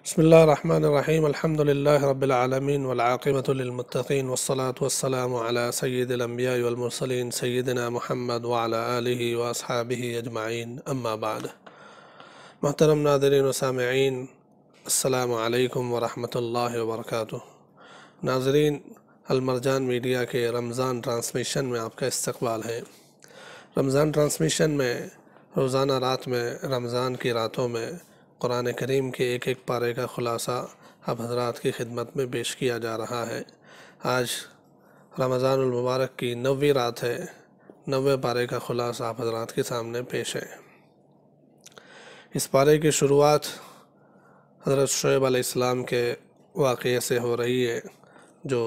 بسم الله الرحمن الرحيم الحمد لله رب العالمين والعاقبة للمتقين والصلاة والسلام على سيد الأنبياء والمرسلين سيدنا محمد وعلى آله وأصحابه أجمعين أما بعد محترم ناظرین و سامعین، السلام علیکم ورحمۃ اللہ وبرکاتہ۔ ناظرین، المرجان میڈیا کے رمضان ٹرانسمیشن میں آپ کا استقبال ہے۔ رمضان ٹرانسمیشن میں روزانہ رات میں رمضان کی راتوں میں قرآن کریم کے ایک ایک پارے کا خلاصہ آپ حضرات کی خدمت میں پیش کیا جا رہا ہے۔ آج رمضان المبارک کی 9ویں رات ہے، 9ویں پارے کا خلاصہ آپ حضرات کے سامنے پیش ہے۔ اس پارے کی شروعات حضرت شعیب علیہ السلام کے واقعے سے ہو رہی ہے، جو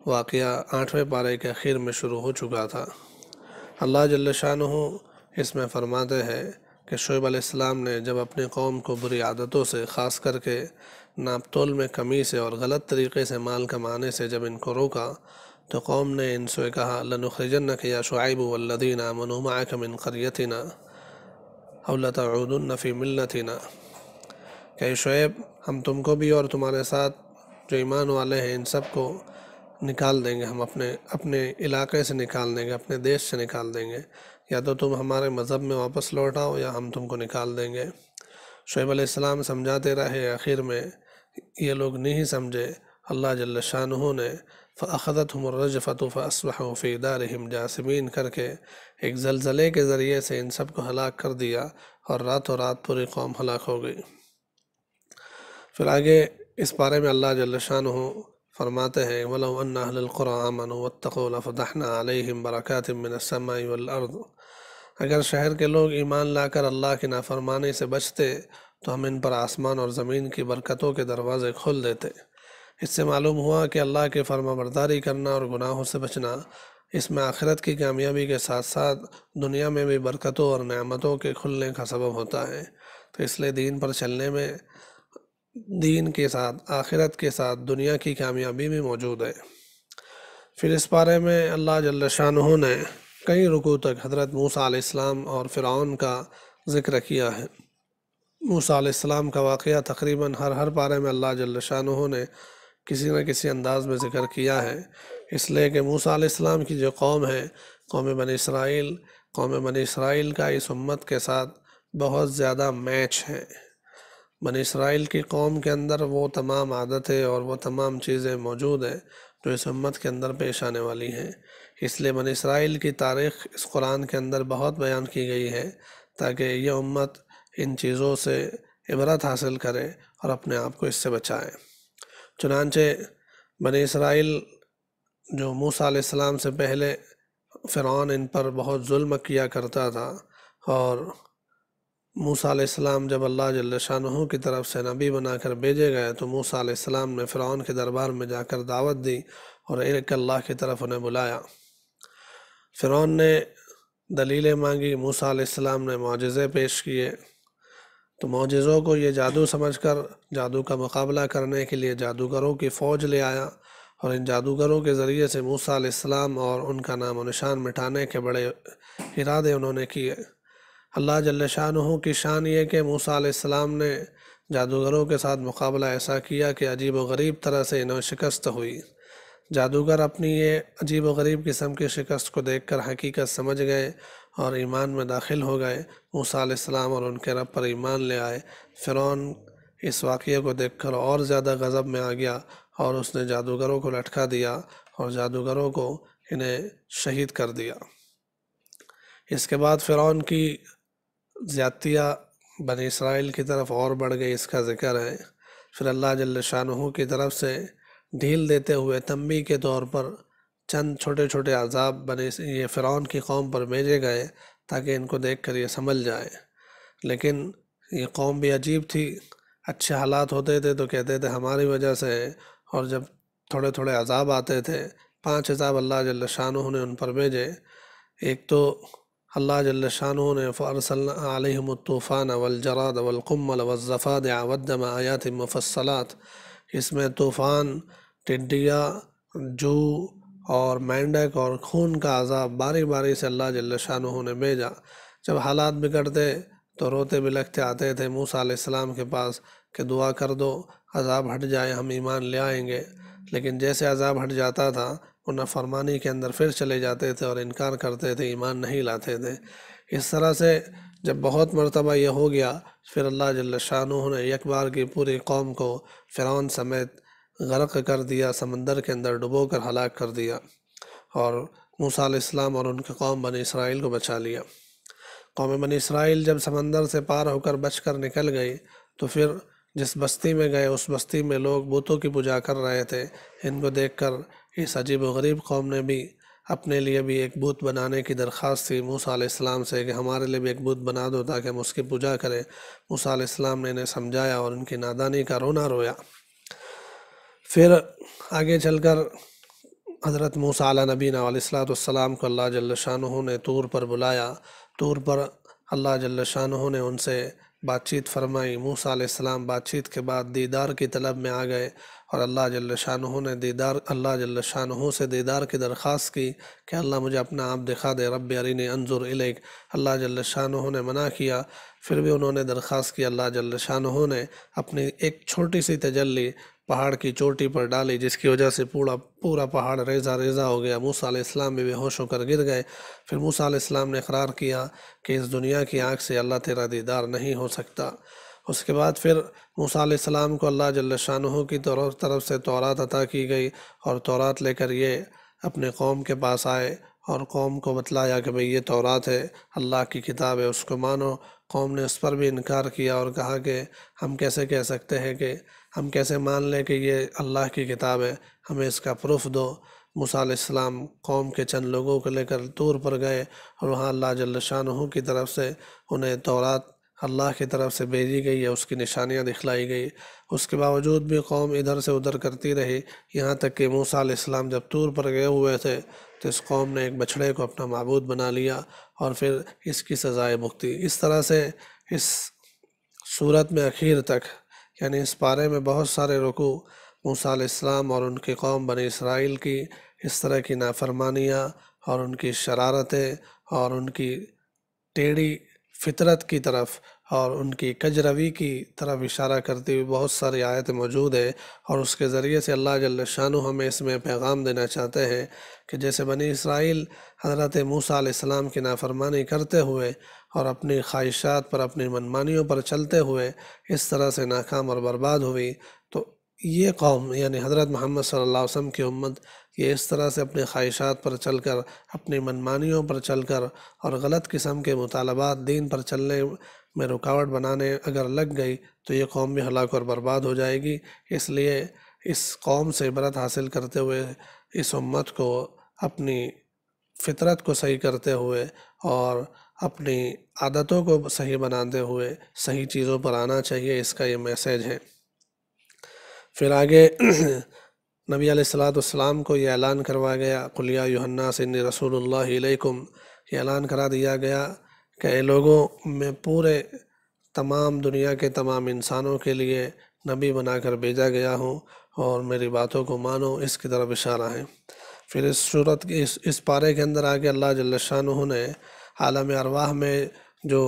واقعہ 8ویں پارے کے اخیر میں شروع ہو چکا تھا۔ اللہ جل شانہ اس میں فرماتے ہیں کہ شعیب علیہ السلام نے جب اپنی قوم کو بری عادتوں سے، خاص کر کے ناپ تول میں کمی سے اور غلط طریقے سے مال کمانے سے جب ان کو روکا تو قوم نے ان سے کہا لَنُخْرِجَنَّكَ يَا شُعَيْبُ وَالَّذِينَ آمَنُوا مَعَكَ مِنْ قَرْيَتِنَا أَوْ لَتَعُودُنَّ فِي مِلَّتِنَا، کہ شعیب ہم تم کو بھی اور تمہارے ساتھ جو ایمان والے ہیں ان سب کو نکال دیں گے، ہم اپنے علاقے سے نکال دیں گے، اپنے دیش سے نکال دیں گے، یا تو تم ہمارے مذہب میں واپس لوٹ آؤ یا ہم تم کو نکال دیں گے۔ شعیب علیہ السلام سمجھاتے رہے، آخر میں یہ لوگ نہیں سمجھے، اللہ جل شانہ نے فَأَخَذَتْهُمُ الرَّجْفَةُ فَأَصْبَحُوا فِي دَارِهِمْ جَاثِمِينَ کر کے ایک زلزلے کے ذریعے سے ان سب کو ہلاک کر دیا اور راتوں رات پوری قوم ہلاک ہو گئی۔ پھر آگے اس بارے میں اللہ جل شانہ فرماتے ہیں وَلَوْ أَنَّ أَهْلَ الْقُرَىٰ آمَنُوا وَاتَّقُوا لَفَتَحْنَا عَلَيْهِمْ بَرَكَاتٍ مِّنَ السَّمَاءِ وَالْأَرْضِ، اگر شہر کے لوگ ایمان لا کر اللہ کی نافرمانی سے بچتے تو ہم ان پر آسمان اور زمین کی برکتوں کے دروازے کھول دیتے۔ اس سے معلوم ہوا کہ اللہ کی فرما برداری کرنا اور گناہوں سے بچنا اس میں آخرت کی کامیابی کے ساتھ ساتھ دنیا میں بھی برکتوں اور نعمتوں کے کھلنے کا سبب ہوتا ہے۔ تو اس لیے دین پر چلنے میں دین کے ساتھ آخرت کے ساتھ دنیا کی کامیابی بھی موجود ہے۔ پھر اس بارے میں اللہ جل شانہ نے کئی رکوع تک حضرت موسیٰ علیہ السلام اور فرعون کا ذکر کیا ہے۔ موسیٰ علیہ السلام کا واقعہ تقریباً ہر پارے میں اللہ جل شانہ نے کسی نہ کسی انداز میں ذکر کیا ہے، اس لیے کہ موسیٰ علیہ السلام کی جو قوم ہے، قوم بنی اسرائیل کا اس امت کے ساتھ بہت زیادہ میچ ہے۔ بنی اسرائیل کی قوم کے اندر وہ تمام عادتیں اور وہ تمام چیزیں موجود ہیں جو اس امت کے اندر پیش آنے والی ہیں۔ اس لیے بنی اسرائیل کی تاریخ اس قرآن کے اندر بہت بیان کی گئی ہے تاکہ یہ امت ان چیزوں سے عبرت حاصل کرے اور اپنے آپ کو اس سے بچائے۔ چنانچہ بنی اسرائیل جو موسیٰ علیہ السلام سے پہلے فرعون ان پر بہت ظلم کیا کرتا تھا، اور موسیٰ علیہ السلام جب اللہ جل شانہ کی طرف سے نبی بنا کر بھیجے گئے تو موسیٰ علیہ السلام نے فرعون کے دربار میں جا کر دعوت دی اور ایک اللہ کی طرف انہیں بلایا۔ فرعون نے دلیلیں مانگی، موسیٰ علیہ السلام نے معجزے پیش کیے، تو معجزوں کو یہ جادو سمجھ کر جادو کا مقابلہ کرنے کے لیے جادوگروں کی فوج لے آیا، اور ان جادوگروں کے ذریعے سے موسیٰ علیہ السلام اور ان کا نام و نشان مٹانے کے بڑے ارادے انہوں نے کیے۔ اللہ جل شانہ کی شان یہ کہ موسیٰ علیہ السلام نے جادوگروں کے ساتھ مقابلہ ایسا کیا کہ عجیب و غریب طرح سے انہیں شکست ہوئی۔ جادوگر اپنی یہ عجیب و غریب قسم کی شکست کو دیکھ کر حقیقت سمجھ گئے اور ایمان میں داخل ہو گئے، موسیٰ علیہ السلام اور ان کے رب پر ایمان لے آئے۔ فرعون اس واقعے کو دیکھ کر اور زیادہ غضب میں آ گیا اور اس نے جادوگروں کو لٹکا دیا اور جادوگروں کو انہیں شہید کر دیا۔ اس کے بعد فرعون کی زیادتیاں بنی اسرائیل کی طرف اور بڑھ گئی، اس کا ذکر ہے۔ پھر اللہ جل شانہ کی طرف سے ڈھیل دیتے ہوئے تنبیہ کے طور پر چند چھوٹے چھوٹے عذاب یہ فرعون کی قوم پر بھیجے گئے تاکہ ان کو دیکھ کر یہ سمجھ جائے۔ لیکن یہ قوم بھی عجیب تھی، اچھے حالات ہوتے تھے تو کہتے تھے ہماری وجہ سے، اور جب تھوڑے تھوڑے عذاب آتے تھے 5 عذاب اللہ جل شانہ نے ان پر بھیجے۔ ایک تو اللہ جل شانہ نے فَأَرْسَلْنَا عَلَيْهِمُ الطُّوفَانَ وَالْجَرَادَ وَالْقُمَّلَ وَالضَّفَادِعَ وَالدَّمَ آیَاتٍ مُفَصَّلَاتٍ، اس میں طوفان، ٹڈیاں، جو اور مینڈک اور خون کا عذاب باری باری سے اللہ جل شانہ نے بھیجا۔ جب حالات بگڑتے تو روتے بلکتے آتے تھے موسیٰ علیہ السلام کے پاس کہ دعا کر دو عذاب ہٹ جائے، ہم ایمان لے آئیں گے۔ لیکن جیسے عذاب ہٹ جاتا تھا وہ نافرمانی کے اندر پھر چلے جاتے تھے اور انکار کرتے تھے، ایمان نہیں لاتے تھے۔ اس طرح سے جب بہت مرتبہ یہ ہو گیا، پھر اللہ جل شانہ نے یک بار کی پوری قوم کو فرعون سمیت غرق کر دیا، سمندر کے اندر ڈبو کر ہلاک کر دیا، اور موسیٰ علیہ السلام اور ان کے قوم بنی اسرائیل کو بچا لیا۔ قوم بنی اسرائیل جب سمندر سے پار ہو کر بچ کر نکل گئی تو پھر جس بستی میں گئے اس بستی میں لوگ بتوں کی پوجا کر رہے تھے۔ ان کو دیکھ کر اس عجیب و غریب قوم نے بھی اپنے لیے بھی ایک بت بنانے کی درخواست تھی موسیٰ علیہ السلام سے کہ ہمارے لیے بھی ایک بت بنا دو تاکہ ہم اس کی پوجا کریں۔ موسیٰ علیہ السلام نے انہیں سمجھایا اور ان کی نادانی کا رونا رویا۔ پھر آگے چل کر حضرت موسیٰ علیہ نبینا علیہ الصلوۃ والسلام کو اللہ جل شانہ نے طور پر بلایا۔ طور پر اللہ جل شانہ نے ان سے بات چیت فرمائی۔ موسیٰ علیہ السلام بات چیت کے بعد دیدار کی طلب میں آ گئے، اور اللہ جل شانہ نے اللہ جل شانہ سے دیدار کی درخواست کی کہ اللہ مجھے اپنا آپ دکھا دے، رب ارنی انظر الیک۔ اللہ جل شانہ نے منع کیا، پھر بھی انہوں نے درخواست کی۔ اللہ جل شانہ نے اپنی ایک چھوٹی سی تجلی پہاڑ کی چوٹی پر ڈالی، جس کی وجہ سے پورا پہاڑ ریزہ ریزہ ہو گیا۔ موسیٰ علیہ السلام بھی بے ہوش ہو کر گر گئے۔ پھر موسیٰ علیہ السلام نے اقرار کیا کہ اس دنیا کی آنکھ سے اللہ تیرا دیدار نہیں ہو سکتا۔ اس کے بعد پھر موسیٰ علیہ السلام کو اللہ جل شانہ کی طرف سے تورات عطا کی گئی، اور تورات لے کر یہ اپنے قوم کے پاس آئے اور قوم کو بتلایا کہ بھئی یہ تورات ہے، اللہ کی کتاب ہے، اس کو مانو۔ قوم نے اس پر بھی انکار کیا اور کہا کہ ہم کیسے کہہ سکتے ہیں، کہ ہم کیسے مان لیں کہ یہ اللہ کی کتاب ہے، ہمیں اس کا پروف دو۔ موسیٰ علیہ السلام قوم کے چند لوگوں کو لے کر طور پر گئے، اور وہاں اللہ جل شانہ کی طرف سے انہیں تورات اللہ کی طرف سے بھیجی گئی ہے، اس کی نشانیاں دکھلائی گئی۔ اس کے باوجود بھی قوم ادھر سے ادھر کرتی رہی، یہاں تک کہ موسیٰ علیہ السلام جب طور پر گئے ہوئے تھے تو اس قوم نے ایک بچھڑے کو اپنا معبود بنا لیا اور پھر اس کی سزائے بھگتی۔ اس طرح سے اس صورت میں اخیر تک، یعنی اس پارے میں بہت سارے رکوع موسیٰ علیہ السلام اور ان کی قوم بنی اسرائیل کی اس طرح کی نافرمانیاں اور ان کی شرارتیں اور ان کی ٹیڑھی فطرت کی طرف اور ان کی کجروی کی طرف اشارہ کرتی ہوئی بہت ساری آیتیں موجود ہیں، اور اس کے ذریعے سے اللہ جل شانہ ہمیں اس میں پیغام دینا چاہتے ہیں کہ جیسے بنی اسرائیل حضرت موسیٰ علیہ السلام کی نافرمانی کرتے ہوئے اور اپنی خواہشات پر، اپنی منمانیوں پر چلتے ہوئے اس طرح سے ناکام اور برباد ہوئی، تو یہ قوم یعنی حضرت محمد صلی اللہ علیہ وسلم کی امت یہ اس طرح سے اپنی خواہشات پر چل کر، اپنی منمانیوں پر چل کر اور غلط قسم کے مطالبات دین پر چلنے میں رکاوٹ بنانے اگر لگ گئی تو یہ قوم بھی ہلاک اور برباد ہو جائے گی۔ اس لیے اس قوم سے عبرت حاصل کرتے ہوئے اس امت کو اپنی فطرت کو صحیح کرتے ہوئے اور اپنی عادتوں کو صحیح بناتے ہوئے صحیح چیزوں پر آنا چاہیے، اس کا یہ میسیج ہے۔ پھر آگے نبی علیہ السلام کو یہ اعلان کروایا گیا، قُلْ يَا أَيُّهَا النَّاسُ إِنِّي رَسُولُ اللَّهِ إِلَيْكُمْ، یہ اعلان کرا دیا گیا کہ اے لوگوں، میں پورے تمام دنیا کے تمام انسانوں کے لیے نبی بنا کر بھیجا گیا ہوں، اور میری باتوں کو مانو، اس کی طرف اشارہ ہے۔ پھر اس صورت اس پارے کے اندر آگے اللہ جل شانہ نے عالم ارواح میں جو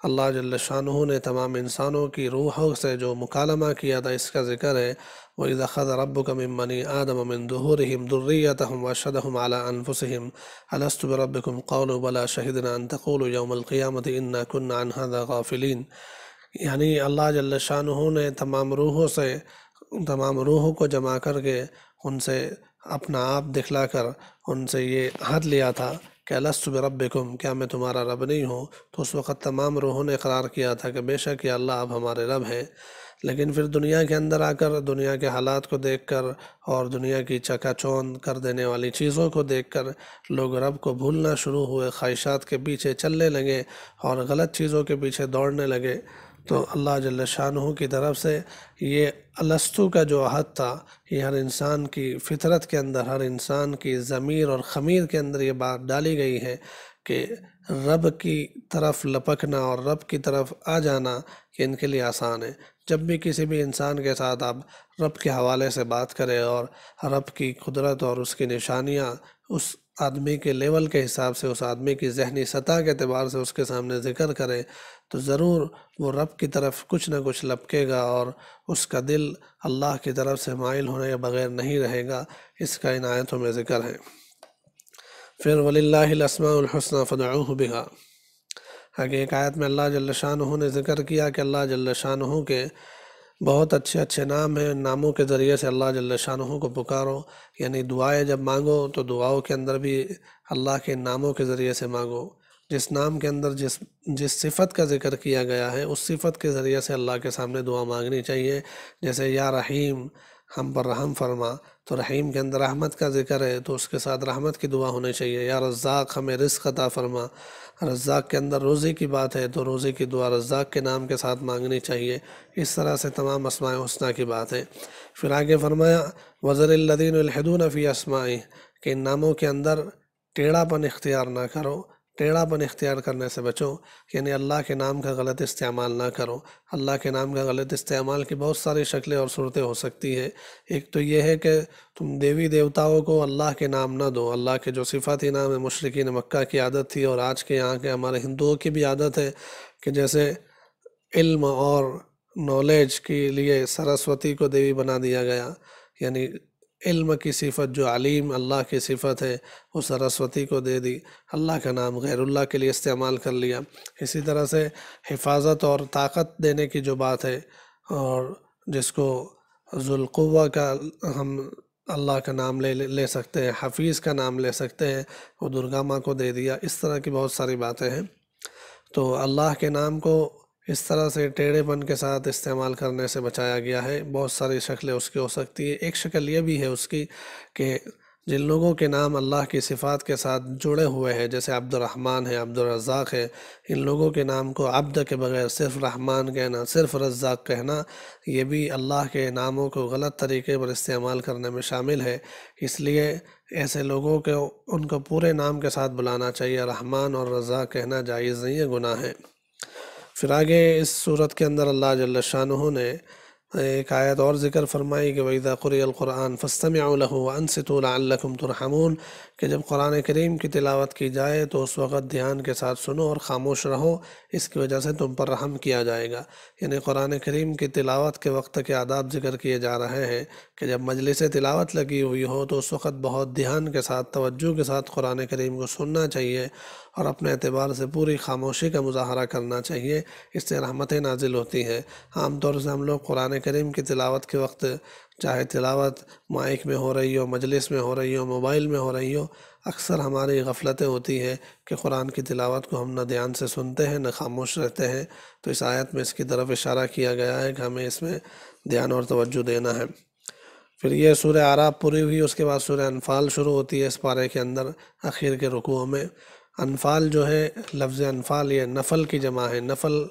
اللہ جل شانہ نے تمام انسانوں کی روحوں سے جو مکالمہ کیا تھا اس کا ذکر ہے۔ وَإِذَا أَخَذَ رَبُّكَ مِن بَنِي آدَمَ مِن ظُهُورِهِمْ ذُرِّيَّتَهُمْ وَأَشْهَدَهُمْ عَلَىٰ أَنفُسِهِمْ أَلَسْتُ بِرَبِّكُمْ قَالُوا بَلَىٰ شَهِدْنَا أَن تَقُولُوا يَوْمَ الْقِيَامَةِ إِنَّا كُنَّا عَنْ هَٰذَا غَافِلِينَ، یعنی اللہ جل شانہ نے تمام روحوں کو جمع کر کے ان سے اپنا آپ دکھلا کر ان سے یہ عہد لیا تھا کہ الست بربکم، کیا میں تمہارا رب نہیں ہوں؟ تو اس وقت تمام روحوں نے اقرار کیا تھا کہ بے شک یہ اللہ اب ہمارے رب ہیں۔ لیکن پھر دنیا کے اندر آ کر، دنیا کے حالات کو دیکھ کر اور دنیا کی چکا چوند کر دینے والی چیزوں کو دیکھ کر لوگ رب کو بھولنا شروع ہوئے، خواہشات کے پیچھے چلنے لگے اور غلط چیزوں کے پیچھے دوڑنے لگے۔ تو اللہ جل شانہ کی طرف سے یہ الستو کا جو عہد تھا، یہ ہر انسان کی فطرت کے اندر، ہر انسان کی ضمیر اور خمیر کے اندر یہ بات ڈالی گئی ہے کہ رب کی طرف لپکنا اور رب کی طرف آ جانا کہ ان کے لیے آسان ہے۔ جب بھی کسی بھی انسان کے ساتھ آپ رب کے حوالے سے بات کریں اور رب کی قدرت اور اس کی نشانیاں اس آدمی کے لیول کے حساب سے، اس آدمی کی ذہنی سطح کے اعتبار سے اس کے سامنے ذکر کریں، تو ضرور وہ رب کی طرف کچھ نہ کچھ لپکے گا اور اس کا دل اللہ کی طرف سے مائل ہونے کے بغیر نہیں رہے گا۔ اس کا ان آیتوں میں ذکر ہے۔ پھر وَلِلَّهِ الْأَسْمَاءُ الْحُسْنَى فَادْعُوهُ بِهَا، آگے ایک آیت میں اللہ جل شانہ نے ذکر کیا کہ اللہ جل شانہ کے بہت اچھے اچھے نام ہیں، ان ناموں کے ذریعے سے اللہ جل شانہ کو پکارو، یعنی دعائیں جب مانگو تو دعاؤں کے اندر بھی اللہ کے ناموں کے ذریعے سے مانگو۔ جس نام کے اندر جس صفت کا ذکر کیا گیا ہے اس صفت کے ذریعے سے اللہ کے سامنے دعا مانگنی چاہیے۔ جیسے یا رحیم، ہم پر رحم فرما، تو رحیم کے اندر رحمت کا ذکر ہے تو اس کے ساتھ رحمت کی دعا ہونی چاہیے۔ یا رزاق، ہمیں رزق عطا فرما، رزاق کے اندر روزی کی بات ہے تو روزی کی دعا رزاق کے نام کے ساتھ مانگنی چاہیے۔ اس طرح سے تمام اسماء حسنہ کی بات ہے۔ پھر آگے فرمایا وَذَرِ الَّذِينَ يُلْحِدُونَ فِي أَسْمَائِهِ، کہ ان ناموں کے اندر ٹیڑھا پن اختیار نہ کرو، ٹیڑھا پن اختیار کرنے سے بچو، یعنی اللہ کے نام کا غلط استعمال نہ کرو۔ اللہ کے نام کا غلط استعمال کی بہت ساری شکلیں اور صورتیں ہو سکتی ہے۔ ایک تو یہ ہے کہ تم دیوی دیوتاؤں کو اللہ کے نام نہ دو، اللہ کے جو صفاتی نام ہے مشرکین مکہ کی عادت تھی اور آج کے یہاں کے ہمارے ہندوؤں کی بھی عادت ہے کہ جیسے علم اور نالج کے لیے سرسوتی کو دیوی بنا دیا گیا، یعنی علم کی صفت جو علیم اللہ کی صفت ہے وہ سرسوتی کو دے دی، اللہ کا نام غیر اللہ کے لیے استعمال کر لیا۔ اسی طرح سے حفاظت اور طاقت دینے کی جو بات ہے، اور جس کو ذو القوہ کا ہم اللہ کا نام لے سکتے ہیں، حفیظ کا نام لے سکتے ہیں، وہ درگا ماں کو دے دیا۔ اس طرح کی بہت ساری باتیں ہیں۔ تو اللہ کے نام کو اس طرح سے ٹیڑھے پن کے ساتھ استعمال کرنے سے بچایا گیا ہے۔ بہت ساری شکلیں اس کی ہو سکتی ہے۔ ایک شکل یہ بھی ہے اس کی کہ جن لوگوں کے نام اللہ کی صفات کے ساتھ جڑے ہوئے ہیں، جیسے عبد الرحمن ہے، عبد الرزاق ہے، ان لوگوں کے نام کو عبد کے بغیر صرف رحمان کہنا، صرف رزاق کہنا، یہ بھی اللہ کے ناموں کو غلط طریقے پر استعمال کرنے میں شامل ہے۔ اس لیے ایسے لوگوں کو ان کو پورے نام کے ساتھ بلانا چاہیے، رحمان اور رزاق کہنا جائز نہیں ہے، گناہ ہے۔ پھر آگے اس صورت کے اندر اللہ جل شانہ نے ایک آیت اور ذکر فرمائی کہ وَإِذَا قُرِئَ الْقُرْآنُ فَاسْتَمِعُوا لَهُ وَأَنصِتُوا لَعَلَّكُمْ تُرْحَمُونَ، کہ جب قرآن کریم کی تلاوت کی جائے تو اس وقت دھیان کے ساتھ سنو اور خاموش رہو، اس کی وجہ سے تم پر رحم کیا جائے گا۔ یعنی قرآن کریم کی تلاوت کے وقت کے آداب ذکر کیے جا رہے ہیں کہ جب مجلس تلاوت لگی ہوئی ہو تو اس وقت بہت دھیان کے ساتھ، توجہ کے ساتھ قرآن کریم کو سننا چاہیے اور اپنے اعتبار سے پوری خاموشی کا مظاہرہ کرنا چاہیے، اس سے رحمتیں نازل ہوتی ہیں۔ عام طور سے ہم لوگ قرآن کریم کی تلاوت کے وقت، چاہے تلاوت مائک میں ہو رہی ہو، مجلس میں ہو رہی ہو، موبائل میں ہو رہی ہو، اکثر ہماری غفلتیں ہوتی ہیں کہ قرآن کی تلاوت کو ہم نہ دھیان سے سنتے ہیں نہ خاموش رہتے ہیں۔ تو اس آیت میں اس کی طرف اشارہ کیا گیا ہے کہ ہمیں اس میں دھیان اور توجہ دینا ہے۔ پھر یہ سورہ اعراف پوری ہوئی، اس کے بعد سورہ انفال شروع ہوتی ہے اس پارے کے اندر اخیر کے رکوع میں۔ انفال جو ہے، لفظ انفال یہ نفل کی جمع ہے۔ نفل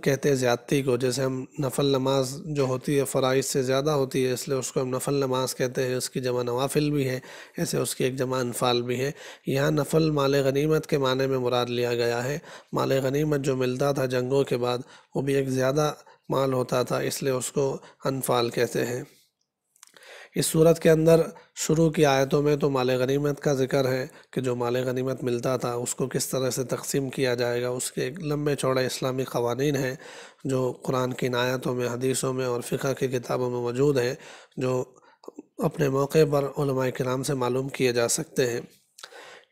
کہتے ہیں زیادتی کو، جیسے ہم نفل نماز جو ہوتی ہے فرائض سے زیادہ ہوتی ہے اس لیے اس کو ہم نفل نماز کہتے ہیں، اس کی جمع نوافل بھی ہے، ایسے اس کی ایک جمع انفال بھی ہے۔ یہاں نفل مال غنیمت کے معنی میں مراد لیا گیا ہے۔ مال غنیمت جو ملتا تھا جنگوں کے بعد وہ بھی ایک زیادہ مال ہوتا تھا، اس لیے اس کو انفال کہتے ہیں۔ اس صورت کے اندر شروع کی آیتوں میں تو مال غنیمت کا ذکر ہے کہ جو مال غنیمت ملتا تھا اس کو کس طرح سے تقسیم کیا جائے گا، اس کے ایک لمبے چوڑے اسلامی قوانین ہیں جو قرآن کی آیتوں میں، حدیثوں میں اور فقہ کی کتابوں میں موجود ہیں، جو اپنے موقع پر علماء کرام سے معلوم کیے جا سکتے ہیں۔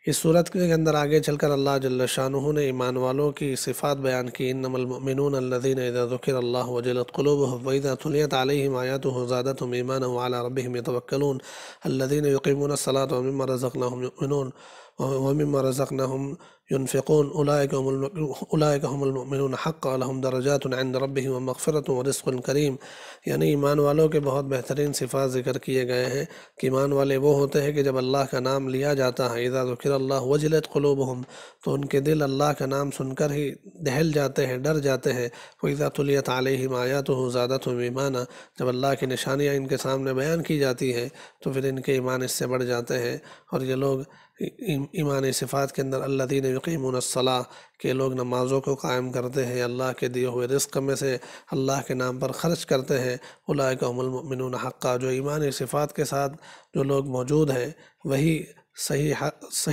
اس صورت کے اندر آگے چل کر اللہ جل شانہ نے ایمان والوں کی صفات بیان کی۔ انما المؤمنون الذین اذا ذکر اللہ وجلت قلوبهم واذا تلیت علیہم آیاتہ زادتہم ایمانا وعلی ربہم یتوکلون الذین یقیمون الصلاة ومما رزقناہم یؤمنون ومما رزقناہم ينفقون اولئک هم المؤمنون حقا لهم درجات عند ربهم ومغفرۃ ورزق کریم۔ یعنی ایمان والوں کے بہت بہترین صفات ذکر کیے گئے ہیں کہ ایمان والے وہ ہوتے ہیں کہ جب اللہ کا نام لیا جاتا ہے، اذا ذکر اللہ وجلت قلوبهم، تو ان کے دل اللہ کا نام سن کر ہی دہل جاتے ہیں، ڈر جاتے ہیں۔ واذا تلیت علیہم آیاتہ زادتہم ایمانا، جب اللہ کی نشانیاں ان کے سامنے بیان کی جاتی ہیں تو پھر ان کے ایمان اس سے بڑھ جاتے ہیں، اور یہ لوگ ایمانی صفات کے اندر الذین یقیمون الصلاۃ، کہ لوگ نمازوں کو قائم کرتے ہیں، اللہ کے دیے ہوئے رزق میں سے اللہ کے نام پر خرچ کرتے ہیں، اولئک هم المؤمنون حقا، جو ایمانی صفات کے ساتھ جو لوگ موجود ہیں وہی صحیح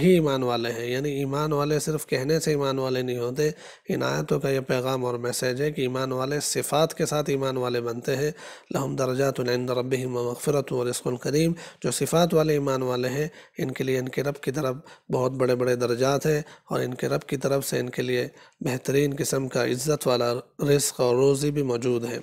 ایمان والے ہیں۔ یعنی ایمان والے صرف کہنے سے ایمان والے نہیں ہوتے، ان آیتوں کا یہ پیغام اور میسیج ہے کہ ایمان والے صفات کے ساتھ ایمان والے بنتے ہیں۔ لہم درجات عند ربہم ومغفرۃ ورزق کریم، جو صفات والے ایمان والے ہیں ان کے لیے ان کے رب کی طرف بہت بڑے بڑے درجات ہیں، اور ان کے رب کی طرف سے ان کے لیے بہترین قسم کا عزت والا رزق اور روزی بھی موجود ہے۔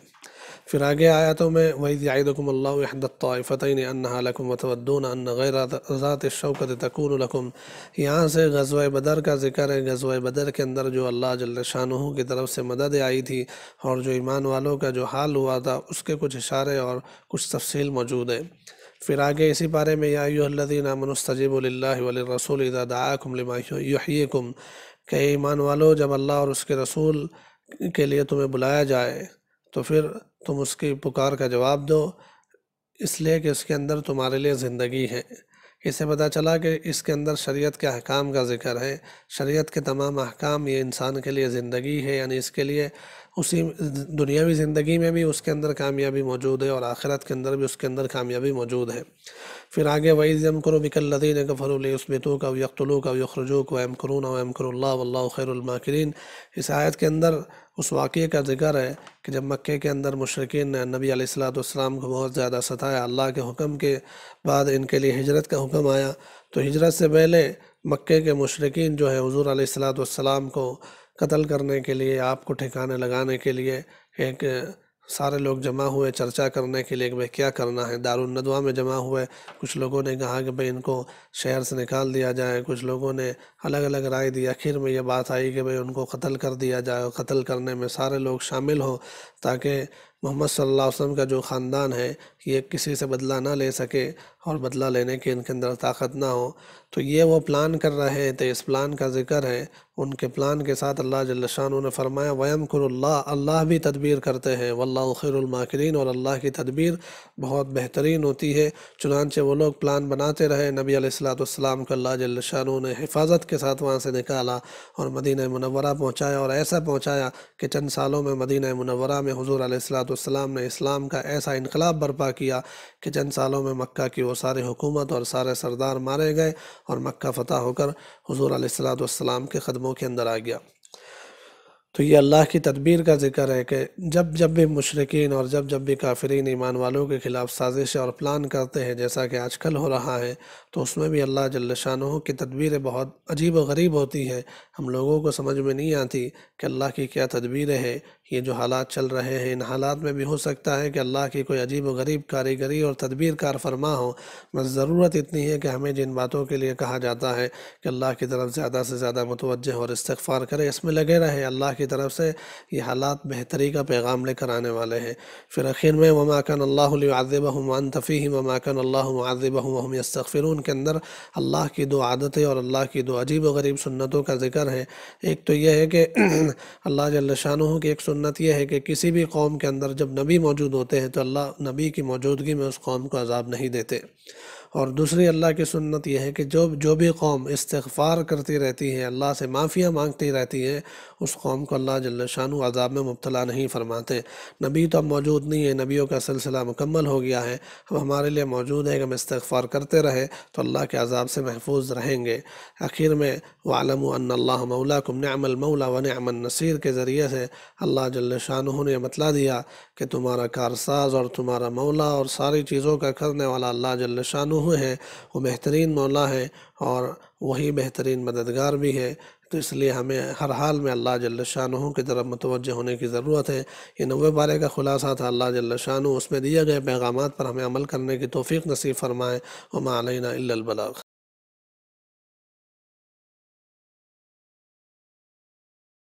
پھر آگے آیاتوں میں وَإِذْ يَعِدُكُمُ اللَّهُ إِحْدَى الطَّائِفَتَيْنِ أَنَّهَا لَكُمْ وَتَوَدُّونَ أَنَّ غَيْرَ ذَاتِ الشَّوْكَةِ تَكُونُ لَكُمْ، یہاں سے غزوہ بدر کا ذکر ہے۔ غزوہ بدر کے اندر جو اللہ جل شانہ کی طرف سے مدد آئی تھی اور جو ایمان والوں کا جو حال ہوا تھا اس کے کچھ اشارے اور کچھ تفصیل موجود ہے۔ پھر آگے اسی بارے میں یا ایھا الذین آمنوا استجیبوا للہ وللرسول اذا دعاکم لما یحییکم، کہ ایمان والو جب اللہ اور اس کے رسول کے لیے تمہیں بلایا جائے تو پھر تم اس کی پکار کا جواب دو، اس لیے کہ اس کے اندر تمہارے لیے زندگی ہے۔ اس سے پتہ چلا کہ اس کے اندر شریعت کے احکام کا ذکر ہے، شریعت کے تمام احکام یہ انسان کے لیے زندگی ہے، یعنی اس کے لیے اسی دنیاوی زندگی میں بھی اس کے اندر کامیابی موجود ہے اور آخرت کے اندر بھی اس کے اندر کامیابی موجود ہے۔ پھر آگے وَإِذْ يَمْكُرُ بِكَ الَّذِينَ كَفَرُوا لِيُثْبِتُوكَ أَوْ يَقْتُلُوكَ أَوْ يُخْرِجُوكَ وَيَمْكُرُونَ وَيَمْكُرُ اللَّهُ وَاللَّهُ خَيْرُ الْمَاكِرِينَ۔ اس آیت کے اندر اس واقعے کا ذکر ہے کہ جب مکے کے اندر مشرکین نے نبی علیہ السلام کو بہت زیادہ ستایا، اللہ کے حکم کے بعد ان کے لیے ہجرت کا حکم آیا، تو ہجرت سے پہلے مکے کے مشرکین جو ہے حضور علیہ السلام کو قتل کرنے کے لیے، آپ کو ٹھکانے لگانے کے لیے ایک سارے لوگ جمع ہوئے چرچا کرنے کے لیے کہ بھئی کیا کرنا ہے۔ دارالندوہ میں جمع ہوئے، کچھ لوگوں نے کہا کہ بھئی ان کو شہر سے نکال دیا جائے، کچھ لوگوں نے الگ الگ رائے دی۔ آخر میں یہ بات آئی کہ بھئی ان کو قتل کر دیا جائے، اور قتل کرنے میں سارے لوگ شامل ہوں تاکہ محمد صلی اللہ علیہ وسلم کا جو خاندان ہے یہ کسی سے بدلہ نہ لے سکے اور بدلہ لینے کی ان کے اندر طاقت نہ ہو۔ تو یہ وہ پلان کر رہے تھے، اس پلان کا ذکر ہے۔ ان کے پلان کے ساتھ اللہ جل شانہ نے فرمایا وَيَمْكُرُ اللَّهُ، اللہ بھی تدبیر کرتے ہیں، وَاللَّهُ خَيْرُ الْمَاكِرِينَ، اور اللہ کی تدبیر بہت بہترین ہوتی ہے۔ چنانچہ وہ لوگ پلان بناتے رہے، نبی علیہ السلام کو اللہ جل شانہ نے حفاظت کے ساتھ وہاں سے نکالا اور مدینہ منورہ پہنچایا، اور ایسا پہنچایا کہ چند سالوں میں مدینہ منورہ میں حضور علیہ السلام نے اسلام کا ایسا انقلاب برپا کیا کہ چند سالوں میں مکہ کی وہ ساری حکومت اور سارے سردار مارے گئے اور مکہ فتح ہو کر حضور علیہ السلام کے قدموں کے اندر آ گیا۔ تو یہ اللہ کی تدبیر کا ذکر ہے کہ جب بھی مشرکین اور جب بھی کافرین ایمان والوں کے خلاف سازش اور پلان کرتے ہیں، جیسا کہ آج کل ہو رہا ہے، تو اس میں بھی اللہ جل شانہ کی تدبیریں بہت عجیب و غریب ہوتی ہیں۔ ہم لوگوں کو سمجھ میں نہیں آتی کہ اللہ کی کیا تدبیریں ہیں۔ یہ جو حالات چل رہے ہیں، ان حالات میں بھی ہو سکتا ہے کہ اللہ کی کوئی عجیب و غریب کاریگری اور تدبیر کار فرما ہو۔ بس ضرورت اتنی ہے کہ ہمیں جن باتوں کے لیے کہا جاتا ہے کہ اللہ کی طرف زیادہ سے زیادہ متوجہ اور استغفار کرے، اس میں لگے رہے، اللہ کی طرف سے یہ حالات بہتری کا پیغام لے کر آنے والے ہیں۔ پھر آخر میں وَمَا كَانَ اللَّهُ لِيُعَذِّبَهُمْ وَأَنْتَ فِيهِمْ وَمَا كَانَ اللَّهُ مُعَذِّبَهُمْ وَهُمْ يَسْتَغْفِرُونَ کے اندر اللہ کی دو عادتیں اور اللہ کی دو عجیب و غریب سنتوں کا ذکر ہے۔ ایک تو یہ ہے کہ اللہ جل شانہ کی ایک سنت یہ ہے کہ کسی بھی قوم کے اندر جب نبی موجود ہوتے ہیں تو اللہ نبی کی موجودگی میں اس قوم کو عذاب نہیں دیتے، اور دوسری اللہ کی سنت یہ ہے کہ جو بھی قوم استغفار کرتی رہتی ہے، اللہ سے معافیاں مانگتی رہتی ہے، اس قوم کو اللہ جل شانہ عذاب میں مبتلا نہیں فرماتے۔ نبی تو اب موجود نہیں ہے، نبیوں کا سلسلہ مکمل ہو گیا ہے، اب ہمارے لیے موجود ہے کہ ہم استغفار کرتے رہے تو اللہ کے عذاب سے محفوظ رہیں گے۔ آخر میں وَاعْلَمُوا أَنَّ اللَّهَ مَوْلَاكُمْ نِعْمَ الْمَوْلَى وَنِعْمَ النَّصِيرُ کے ذریعے سے اللہ جل شانہ نے بتلا دیا کہ تمہارا کارساز اور تمہارا مولا اور ساری چیزوں کا کرنے والا اللہ جل شانہ ہے، وہ بہترین مولا ہے اور وہی بہترین مددگار بھی ہے۔ تو اس لیے ہمیں ہر حال میں اللہ جل شانہ کی طرف متوجہ ہونے کی ضرورت ہے۔ یہ 90 پارے کا خلاصہ تھا۔ اللہ جل شانہ اس میں دیے گئے پیغامات پر ہمیں عمل کرنے کی توفیق نصیب فرمائے۔ وما علینا الا البلاغ۔